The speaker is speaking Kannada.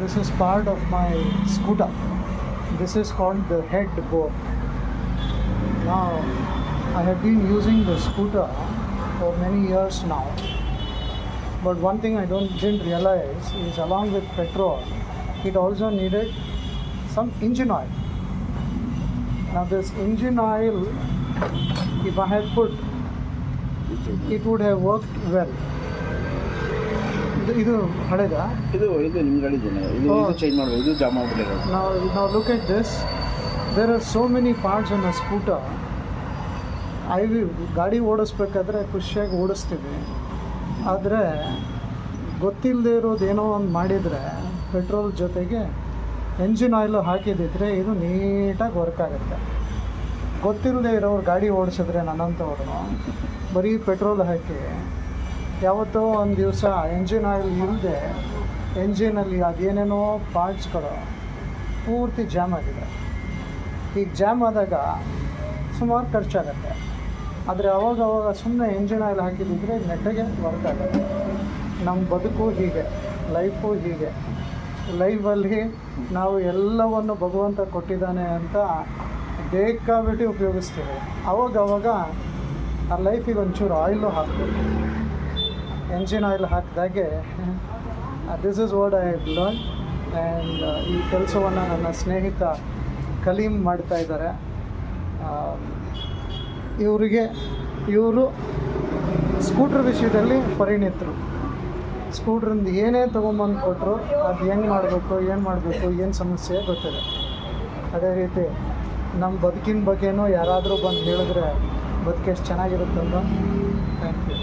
This is part of my scooter. This is called the head board. Now, I have been using the scooter for many years now. But one thing I didn't realize is along with petrol, it also needed some engine oil. Now this engine oil, if I had put, it would have worked well. ಇದು ಹಳೆದ ಇದು ನಿಮ್ಮ ಗಾಡಿದೇನೆ ಇದು ಚೇಂಜ್ ಮಾಡಬೇಕು ಇದು ಜಾಮ್ ಆಗ್ಬಿಟ್ಟಿದೆ now look at this. There are so many parts on a scooter. ಗಾಡಿ ಓಡಿಸ್ಬೇಕಾದ್ರೆ ಖುಷಿಯಾಗಿ ಓಡಿಸ್ತೀವಿ, ಆದರೆ ಗೊತ್ತಿಲ್ಲದೆ ಇರೋದೇನೋ ಒಂದು ಮಾಡಿದರೆ ಪೆಟ್ರೋಲ್ ಜೊತೆಗೆ ಎಂಜಿನ್ ಆಯಿಲು ಹಾಕಿದ್ದಿದ್ರೆ ಇದು ನೀಟಾಗಿ ವರ್ಕ್ ಆಗುತ್ತೆ. ಗೊತ್ತಿಲ್ಲದೆ ಇರೋರು ಗಾಡಿ ಓಡಿಸಿದ್ರೆ ನನ್ನಂಥವ್ರು ಬರೀ ಪೆಟ್ರೋಲ್ ಹಾಕಿ ಯಾವತ್ತೋ ಒಂದು ದಿವಸ ಎಂಜಿನ್ ಆಯಿಲ್ ಇಲ್ಲದೆ ಎಂಜಿನಲ್ಲಿ ಅದೇನೇನೋ ಪಾರ್ಟ್ಸ್ಗಳು ಪೂರ್ತಿ ಜಾಮ್ ಆಗಿದೆ. ಈಗ ಜಾಮ್ ಆದಾಗ ಸುಮಾರು ಖರ್ಚಾಗತ್ತೆ. ಆದರೆ ಅವಾಗ ಸುಮ್ಮನೆ ಎಂಜಿನ್ ಆಯಿಲ್ ಹಾಕಿದ್ದಿದ್ರೆ ನೆಟ್ಟಗೆ ವರ್ಕ್ ಆಗುತ್ತೆ. ನಮ್ಮ ಬದುಕು ಹೀಗೆ, ಲೈಫು ಹೀಗೆ. ಲೈಫಲ್ಲಿ ನಾವು ಎಲ್ಲವನ್ನು ಭಗವಂತ ಕೊಟ್ಟಿದ್ದಾನೆ ಅಂತ ಬೇಕಾಬಿಟ್ಟು ಉಪಯೋಗಿಸ್ತೀವಿ. ಅವಾಗ ಆ ಲೈಫಿಗೆ ಒಂಚೂರು ಆಯಿಲು ಹಾಕಬೇಕು. ಎಂಜಿನ್ ಆಯಿಲ್ ಹಾಕಿದಾಗೆ this is what I have learn. And ಈ ಕೆಲಸವನ್ನು ನನ್ನ ಸ್ನೇಹಿತ ಕಲೀಮ್ ಮಾಡ್ತಾ ಇದ್ದಾರೆ. ಇವರು ಸ್ಕೂಟ್ರ್ ವಿಷಯದಲ್ಲಿ ಪರಿಣಿತರು. ಸ್ಕೂಟ್ರಿಂದ ಏನೇ ತೊಗೊಂಬಂದು ಕೊಟ್ಟರು ಅದು ಹೆಂಗೆ ಮಾಡಬೇಕು, ಏನು ಸಮಸ್ಯೆ ಗೊತ್ತಿದೆ. ಅದೇ ರೀತಿ ನಮ್ಮ ಬದುಕಿನ ಬಗ್ಗೆನೂ ಯಾರಾದರೂ ಬಂದು ಹೇಳಿದ್ರೆ ಬದುಕು ಎಷ್ಟು ಚೆನ್ನಾಗಿರುತ್ತಲ್ವ. Thank you.